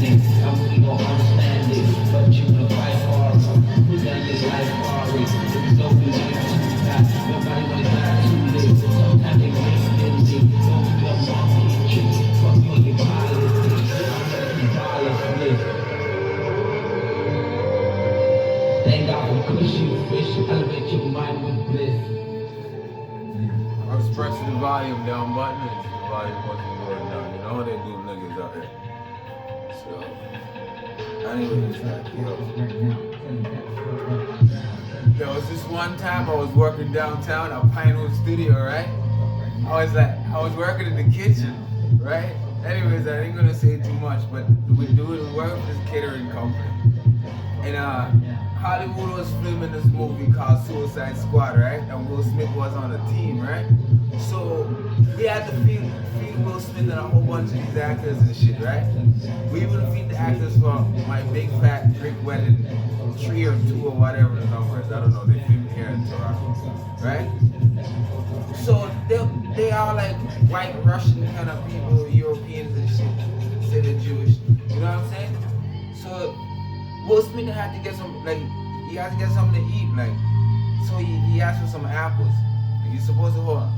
demanding. I really don't understand it, but you wanna fight hard. Put down this life hard. There's no belief to that. Nobody wanna die too late. Sometimes they make busy. Don't be a monkey trick. Fuck fucking politics. Thank God for cushy fish. Elevate your mind with bliss. I was pressing the volume down button and the volume wasn't going down. You know what they do, niggas out there. So, anyways, there was this one time I was working downtown at Pinewood Studio, right? I was working in the kitchen, right? Anyways, I ain't gonna say too much, but we work with this catering company. And Hollywood was filming this movie called Suicide Squad, right? And Will Smith was on the team, right? So we had to feed Will Smith and a whole bunch of these actors and shit, right? We even feed the actors for My Big Fat Greek Wedding 3 or 2 or whatever the number is. I don't know. They filmed here in Toronto, right? So they are like white Russian kind of people, Europeans and shit. Say they're Jewish. You know what I'm saying? So Will Smith had to get some, like, he had to get something to eat, like, so he asked for some apples. He's supposed to hold on.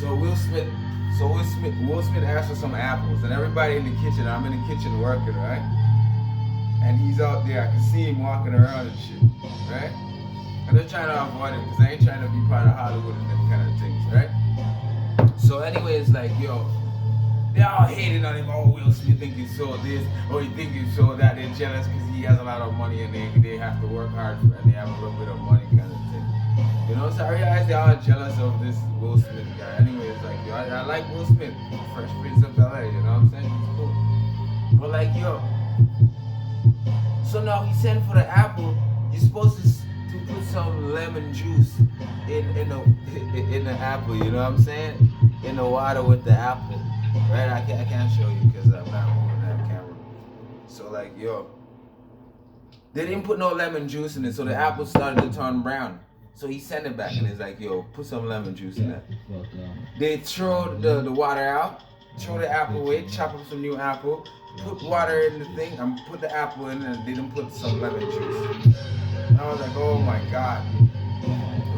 So Will Smith asked for some apples, and everybody in the kitchen, I'm in the kitchen working, right? And he's out there, I can see him walking around and shit, right? And they're trying to avoid it, because I ain't trying to be part of Hollywood and them kind of things, right? So anyways, like, yo, they all hating on him. Oh, Will Smith think he's so this, or he think he's so that. They're jealous because he has a lot of money and they have to work hard for it and they have a little bit of money kind of thing. You know, so I realize they're all jealous of this Will Smith guy. Anyways, like, yo, I like Will Smith, Fresh Prince of LA, you know what I'm saying? He's cool. But like, yo, so now he sent for the apple. You're supposed to put some lemon juice in the apple, you know what I'm saying? In the water with the apple. Right, I can't show you because I'm not moving that camera. So like, yo, they didn't put no lemon juice in it, so the apple started to turn brown. So he sent it back and he's like, yo, put some lemon juice in that. They throw the water out, throw the apple away, chop up some new apple, put water in the thing, and put the apple in, and they didn't put some lemon juice. And I was like, oh my God.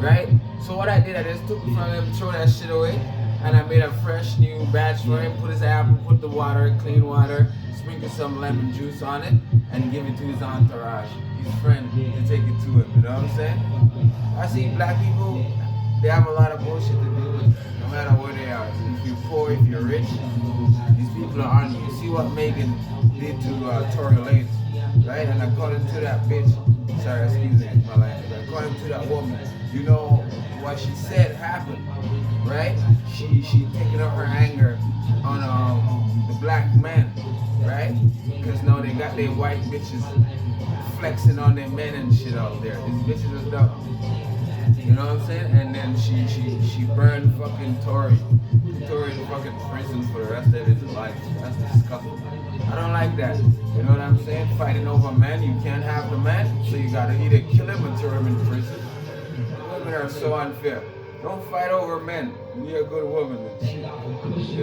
Right? So what I did, I just took it from him, throw that shit away. And I made a fresh new batch for him, put his apple, put the water, clean water, sprinkle some lemon juice on it, and give it to his entourage, his friend, to take it to him, you know what I'm saying? I see black people, they have a lot of bullshit to deal with, no matter where they are. If you're poor, if you're rich, these people are on you. You see what Megan did to Tory Lanez, right? And according to that bitch, sorry, excuse me, my language, according to that woman, you know what she said happened, right? She taking up her anger on the black men, right? Because now they got their white bitches flexing on their men and shit out there. These bitches are dumb. You know what I'm saying? And then she burned fucking Tory. Tory in fucking prison for the rest of his life. That's disgusting. I don't like that. You know what I'm saying? Fighting over men, you can't have the man, so you gotta either kill him or throw him in prison. Women are so unfair. Don't fight over men. Be a good woman. You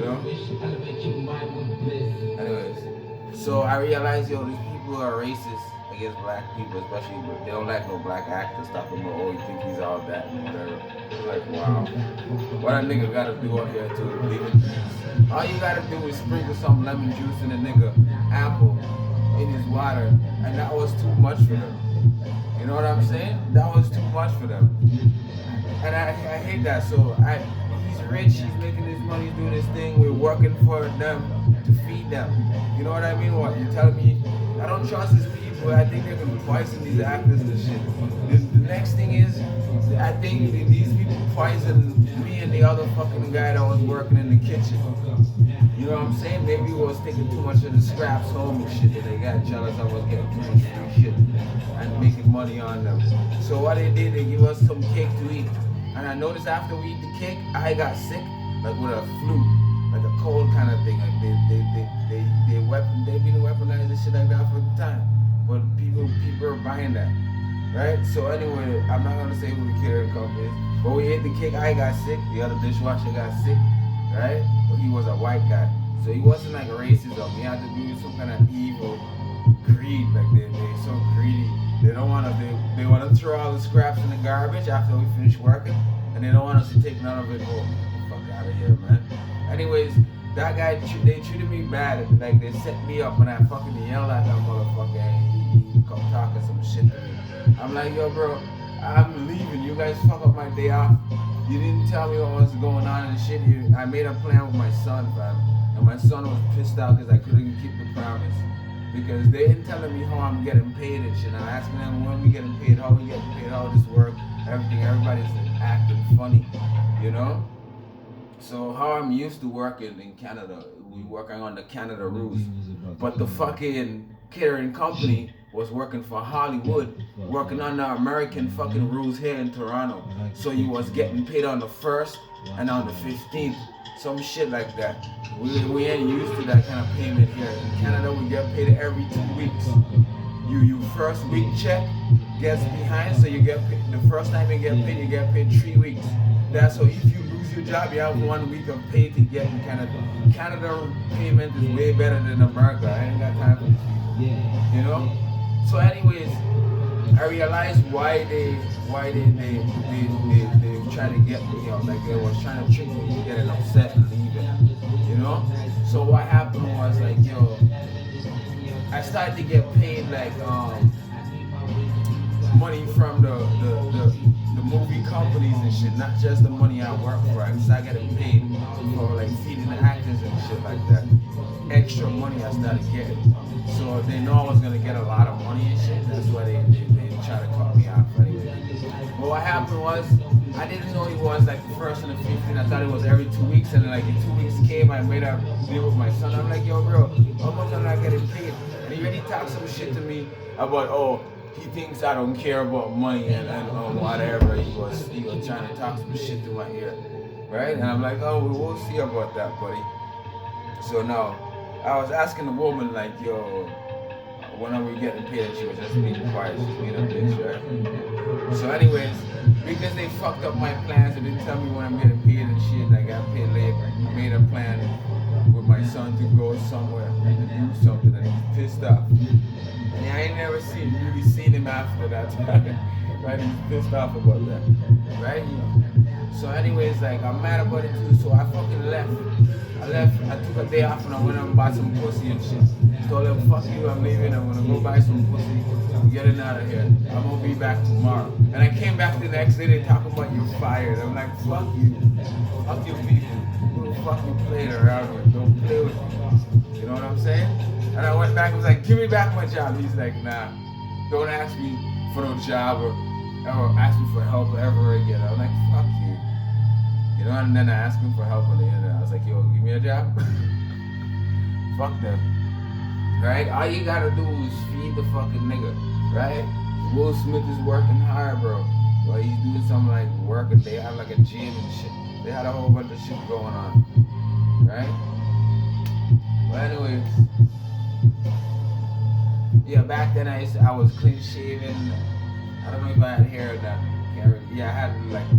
know? Anyways, so I realized, yo, these people are racist against black people, especially, but they don't like no black actors talking about, oh, you think he's all that and whatever. Like, wow. What a nigga gotta do out here to leave it? All you gotta do is sprinkle some lemon juice in a nigga apple in his water, and that was too much for them. You know what I'm saying? That was too much for them. And I hate that. So he's rich, he's making his money, doing his thing. We're working for them to feed them. You know what I mean? What you're telling me? I don't trust these people. I think they're gonna poison these actors and shit. The next thing is, I think these people poisoned me and the other fucking guy that was working in the kitchen. You know what I'm saying? Maybe we was taking too much of the scraps home and shit, and they got jealous I was getting too much free shit and making money on them. So what they did, they give us some cake to eat. And I noticed after we eat the cake, I got sick, like with a flu, like a cold kind of thing. Like they've been weaponizing this shit like that for the time. But people are buying that, right? So anyway, I'm not gonna say who the catering company is, but we ate the cake. I got sick. The other dishwasher got sick, right? But he was a white guy. So it wasn't like racism. He had to do some kind of evil greed. Like they're so greedy. They don't want to. They want to throw all the scraps in the garbage after we finish working, and they don't want us to take none of it home. Get the fuck out of here, man. Anyways, that guy, they treated me bad. Like they set me up when I fucking yelled at that motherfucker, and he come talking some shit to me. I'm like, yo, bro, I'm leaving. You guys fuck up my day off. You didn't tell me what was going on and shit. I made a plan with my son, fam. And my son was pissed out because I couldn't keep the promise. Because they ain't telling me how I'm getting paid and shit. I'm asking them when we getting paid, how we getting paid, how this work, everything. Everybody's acting funny, you know? So how I'm used to working in Canada, we working on the Canada rules. But the fucking catering company was working for Hollywood, working on the American fucking rules here in Toronto. So you was getting paid on the 1st and on the 15th. Some shit like that. We ain't used to that kind of payment here. In Canada, we get paid every 2 weeks. You first week check gets behind, so you get paid, the first time you get paid 3 weeks. That's so if you lose your job, you have 1 week of pay to get in Canada. Canada payment is way better than America. I ain't got time for this people. You know? So anyways, I realized why they try to get me out, like they was trying to trick me, getting upset and leaving, you know? So what happened was like, yo, I started to get paid like money from the movie companies and shit, not just the money I work for. I started getting paid for like feeding the actors and shit like that. Extra money I started getting. So they know I was gonna get a lot of money and shit. That's why they try to cut me off anyway. But what happened was, I didn't know it was like the 1st and the 15th. I thought it was every 2 weeks, and then like the 2 weeks came, I made a deal with my son. I'm like, yo, bro, how much am I getting paid? And he already talked some shit to me about, oh, he thinks I don't care about money and whatever. He was trying to talk some shit to my ear, right? And I'm like, oh, we'll see about that, buddy. So now, I was asking the woman like, yo, when are we getting paid? And she was just being quiet. She's being a bitch, right? So anyways, because they fucked up my plans and didn't tell me when I'm getting paid and shit, and I got paid late, I made a plan with my son to go somewhere and do something, and he's pissed off. And I ain't never really seen him after that time. Right? He's pissed off about that. Right? So anyways, like, I'm mad about it too, so I fucking left. I took a day off and I went and bought some pussy and shit. Told them, fuck you, I'm leaving, I'm gonna go buy some pussy. I'm getting out of here. I'm gonna be back tomorrow. And I came back the next day, they talking about you fired. I'm like, fuck you. Fuck you people. Who the fuck you played around with? Don't play with me. You know what I'm saying? And I went back and was like, give me back my job. He's like, nah, don't ask me for no job or ask me for help ever again. I'm like, fuck you. You know, and then I asked him for help on the internet. I was like, yo, give me a job. Fuck them. Right? All you gotta do is feed the fucking nigga. Right? Will Smith is working hard, bro. Well, he's doing something like working. They had like a gym and shit. They had a whole bunch of shit going on. Right? But anyways, yeah, back then I was clean shaven. I don't know if I had hair or not. Yeah, I had like